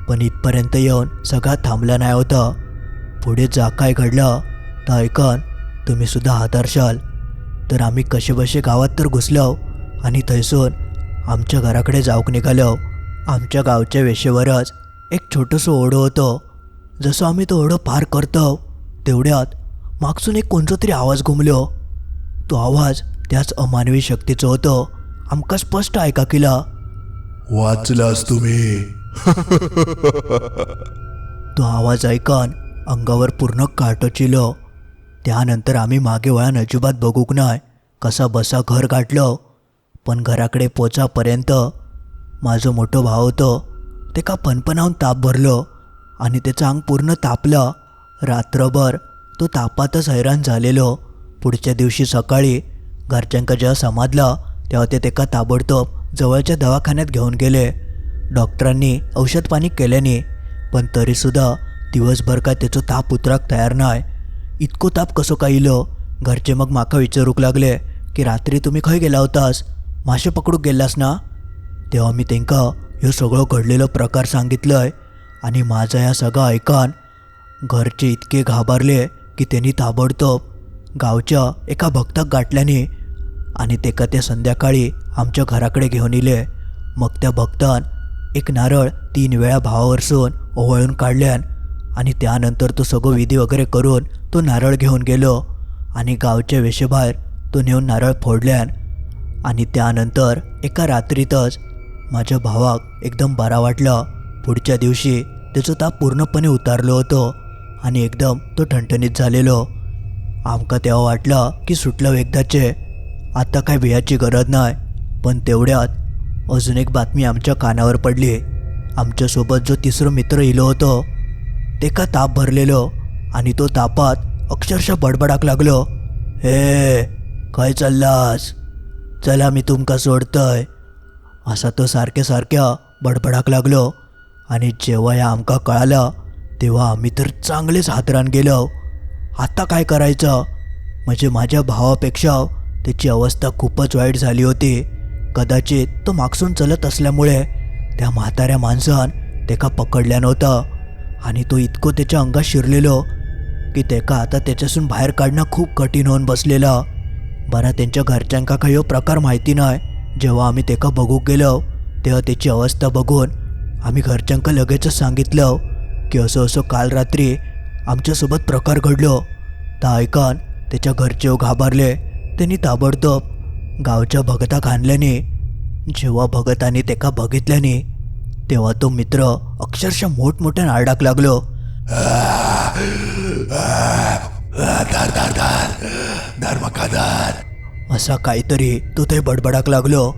पण इथपर्यंत येऊन सगळा थांबला नाही होता. पुढे जा काय घडलं तर ऐकन तुम्ही सुद्धा हादरशाल. तर आम्ही कसेबसे गावात तर घुसलो आणि थैसून आमच्या घराकडे जाऊक निघालो. आमच्या गावच्या वेशेवरच एक छोटंसं ओढं होतं. जसं आम्ही तो ओढं पार करतो तेवढ्यात मागसून एक कोणता तरी आवाज घुमलो. तो आवाज त्याच अमानवी शक्तीचं होतं. आमका स्पष्ट ऐका केला. वाचलास तुम्ही. तो आवाज ऐकून अंगावर पूर्ण काटो चिलो. त्यानंतर आम्ही मागे वळून अजिबात बघूक नाही कसा बसा घर गाठलो. पण घराकडे पोचापर्यंत माझं मोठं भाव होतं ते का फणफणावून ताप भरलो आणि त्याचं अंग पूर्ण तापलं. रात्रभर तो तापातच हैराण झालेलो. पुढच्या दिवशी सकाळी घरच्यांका जेव्हा समजलं तेव्हा ते तेका ताबडतोब जवळच्या दवाखान्यात घेऊन गेले. डॉक्टरांनी औषध पाणी केल्याने पण तरीसुद्धा दिवसभर काय त्याचं ताप उतराक तयार नाही. इतको ताप कसो काय इलो. घरचे मग माका विचारूक लागले की रात्री तुम्ही खंय गेला होतास, मासे पकडूक गेलास ना. तेव्हा मी त्यांका ह्यो सगळं घडलेलो प्रकार सांगितलंय आणि माझा ह्या सगळं ऐकान घरचे इतके घाबरले की त्यांनी ताबडतोब गावच्या एका भक्ताक गाठल्याने आणि तेका त्या संध्याकाळी आमच्या घराकडे घेऊन इले. मग त्या भक्तान एक नारळ 3 वेळा भावावरसून ओवाळून काढल्यान आणि त्यानंतर तो सगळं विधी वगैरे करून तो नारळ घेऊन गेलो आणि गावच्या वेशेबाहेर तो नेऊन नारळ फोडल्यान आणि त्यानंतर एका रात्रीतच माझ्या भावाक एकदम बरा वाटला. पुढच्या दिवशी त्याचं ताप पूर्णपणे उतारलो होतो आणि एकदम तो ठणठणीत झालेलो. आमका तेव्हा वाटलं की सुटलं एकदाचे, आता काय भियाची गरज नाही. पण तेवढ्यात अजून एक बातमी आमच्या कानावर पडली. आमच्यासोबत जो तिसरं मित्र इलो होतो ते का ताप भरलेलो आणि तो तापात अक्षरशः बडबडाक लागलो. हे काय चाललास, चला मी तुमका सोडतय, असा तो सारख्या बडबडाक लागलो. आणि जेव्हा या आमका कळालं तेव्हा आम्ही तर चांगलेच हादरान गेलो. आता काय करायचं? म्हणजे माझ्या भावापेक्षा त्याची अवस्था खूपच वाईट झाली होती. कदाचित तो मागसून चलत असल्यामुळे त्या म्हाताऱ्या माणसान तेका पकडल्या नव्हतं आणि तो इतकं त्याच्या अंगात शिरलेलो की तेका आता त्याच्यासून बाहेर काढणं खूप कठीण होऊन बसलेलं. बरं त्यांच्या घरच्यांका काही प्रकार माहिती नाही. जेव्हा आम्ही तेका बघू गेलो तेव्हा त्याची अवस्था बघून आम्ही घरच्यांका लगेचच सांगितलं की असं असं काल रात्री आमच्यासोबत प्रकार घडलो. तर ऐकन त्याच्या घरचे घाबरले. त्यांनी ताबडतोब गावच्या भगताक आणल्याने. जेव्हा भगतांनी तेका बघितल्याने तेव्हा तो मित्र अक्षरशः मोठमोठ्यानं आरडाक लागलो. असा काहीतरी तो ते बडबडाक लागलो.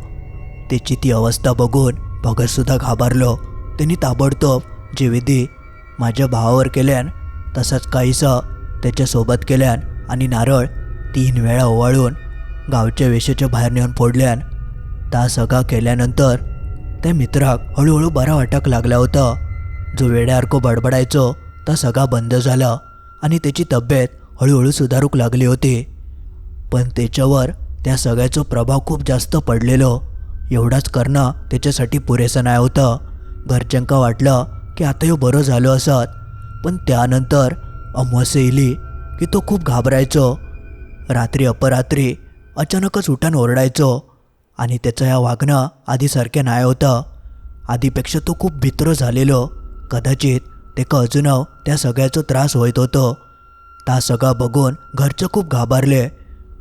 त्याची ती अवस्था बघून भगतसुद्धा घाबरलो. त्यांनी ताबडतोब जे विधी माझ्या भावावर केल्यान तसाच काहीसा त्याच्यासोबत केल्यान आणि नारळ 3 वेळा ओवाळून गावच्या वेशेच्या बाहेर नेऊन फोडल्यान. ता सगळा केल्यानंतर त्या मित्राक हळूहळू बरा वाटक लागला होता. जो वेड्यासारखं बडबडायचो ता सगळा बंद झाला आणि त्याची तब्येत हळूहळू सुधारूक लागली होती. पण त्याच्यावर त्या सगळ्याचा प्रभाव खूप जास्त पडलेलो. एवढाच करणं त्याच्यासाठी पुरेसं नाही होतं. घरच्यांका वाटलं की आता ह्यो बरं झालो असत. पण त्यानंतर अमावास्या येली की तो खूप घाबरायचो. रात्री अपरात्री अचानकच उठान ओरडायचो आणि त्याचं ह्या वागणं आधीसारखे नाही होतं. आधीपेक्षा तो खूप भित्र झालेलो. कदाचित तेका अजून त्या सगळ्याचा त्रास होत होतो. ता सगळा बघून घरचे खूप घाबरले.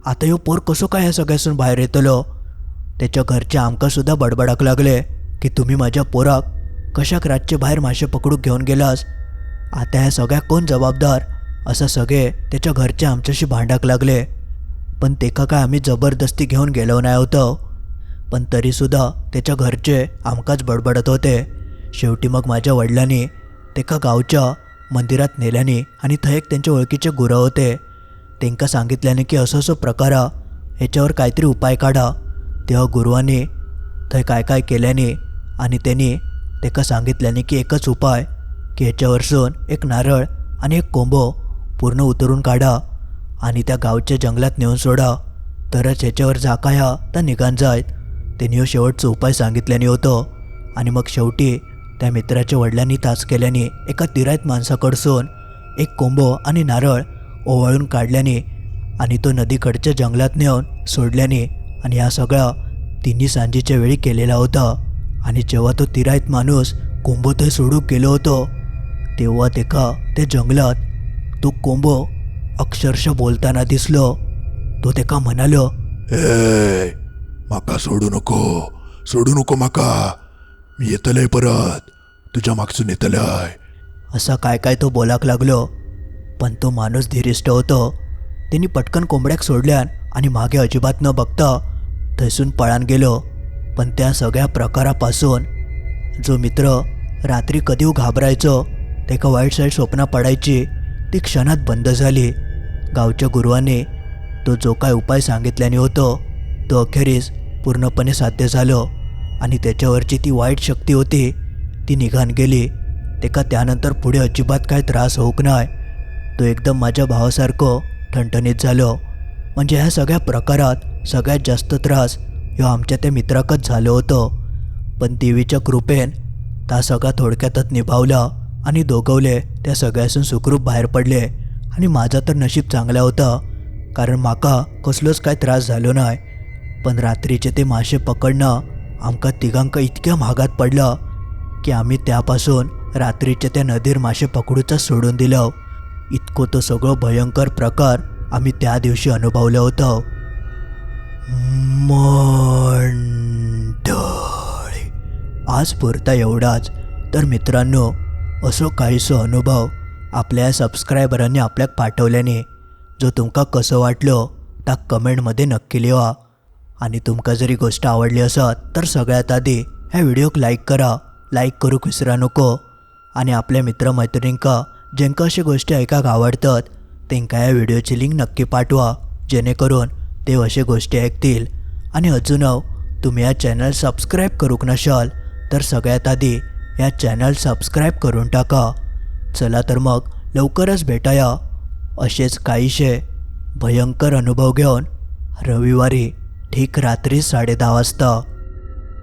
आता ह्यो पोर कसो काय ह्या सगळ्यासून बाहेर येतलो. त्याच्या घरचे आमकासुद्धा बडबडाक लागले की तुम्ही माझ्या पोराक कशाक रातचे बाहेर मासे पकडूक घेऊन गेलास. आता ह्या सगळ्या कोण जबाबदार असं सगळे त्याच्या घरचे आमच्याशी भांडाक लागले. पण तेका काय आम्ही जबरदस्ती घेऊन गेलो नाही होतो. पण तरीसुद्धा त्याच्या घरचे आमकाच बडबडत होते. शेवटी मग माझ्या वडिलांनी तेका गावच्या मंदिरात नेल्याने आणि थंय एक त्यांच्या ओळखीचे गुरु होते. त्यांका सांगितल्याने की असं असं प्रकार ह्याच्यावर काहीतरी उपाय काढा. तेव्हा गुरुवांनी थंय काय काय केल्याने आणि त्यांनी तेका सांगितल्याने की एकच उपाय की ह्याच्यावरसून एक नारळ आणि एक कोंबो पूर्ण उतरून काढा आणि त्या गावच्या जंगलात नेऊन सोडा, तरच ह्याच्यावर झाकाया तर निघान जायत. त्यांनी शेवटचा उपाय सांगितल्याने होतं. आणि मग शेवटी त्या मित्राच्या वडिलांनी तास केल्याने एका तिरायत माणसाकडसून एक कोंबो आणि नारळ ओवाळून काढल्याने आणि तो नदीकडच्या जंगलात नेऊन सोडल्याने आणि ह्या सगळा तिन्ही सांजेच्या वेळी केलेला होता. आणि जेव्हा तो तिरायत माणूस कोंबो ते सोडूक गेलो होतो तेव्हा तेका त्या जंगलात तो कोंबो अक्षरशः बोलताना दिसलो. तो तेका म्हणालो, ए माका सोडू नको माका, मी येतलय परत, तुझ्या मागसून येतलय. असा काय काय तो बोलाक लागलो. पण तो माणूस धीरिष्ट होतो. त्यांनी पटकन कोंबड्याक सोडल्यान आणि मागे अजिबात न बघता थैसून पळान गेलो. पण त्या सगळ्या प्रकारापासून जो मित्र रात्री कधी घाबरायचो तेका वाईट साईड स्वप्न पडायची ती क्षणात बंद झाली. गावच्या गुरुवांनी तो जो काय उपाय सांगितल्याने होतो तो अखेरीस पूर्णपणे साध्य झालो आणि त्याच्यावरची ती वाईट शक्ती होती ती निघान गेली. तेका त्यानंतर पुढे अजिबात काय त्रास होऊक नाही. तो एकदम माझ्या भावासारखं ठणठणीत झालो. म्हणजे ह्या सगळ्या प्रकारात सगळ्यात जास्त त्रास ह्यो आमच्या त्या मित्राकच झालो होतो. पण देवीच्या कृपेन ता सगळा थोडक्यातच निभावला आणि दोघवले त्या सगळ्यासून सुखरूप बाहेर पडले. आणि माझा तर नशीब चांगला होता कारण माका कसलोच काय त्रास झालो नाही. पण रात्रीचे ते मासे पकडणं आमका तिघांका इतक्या महागात पडलं की आम्ही त्यापासून रात्रीचे त्या नदीर मासे पकडूचा सोडून दिलं. इतकं तो सगळं भयंकर प्रकार आम्ही त्या दिवशी अनुभवलं होतं. मंडळी, आज पुरता एवढाच. तर मित्रांनो, असो काहीसो अनुभव आपल्या सबस्क्रायबरांनी आपल्याक पाठवल्याने जो तुमका कसं वाटलं त्या कमेंटमध्ये नक्की लिहा. आणि तुमका जरी गोष्ट आवडली असत तर सगळ्यात आधी ह्या व्हिडिओक लाईक करा. लाईक करूक विसरा नको. आणि आपल्या मित्रमैत्रिणींका ज्यांका अशी गोष्टी ऐकाक आवडतात त्यांका या व्हिडिओची लिंक नक्की पाठवा जेणेकरून ते अशी गोष्टी ऐकतील. आणि अजून तुम्ही या चॅनल सबस्क्राईब करूक नसाल तर सगळ्यात आधी या चॅनल सबस्क्राईब करून टाका. चला तर मग लवकरच भेटाया असेच काहीशे भयंकर अनुभव घेऊन रविवारी ठीक रात्री 10:30 वाजता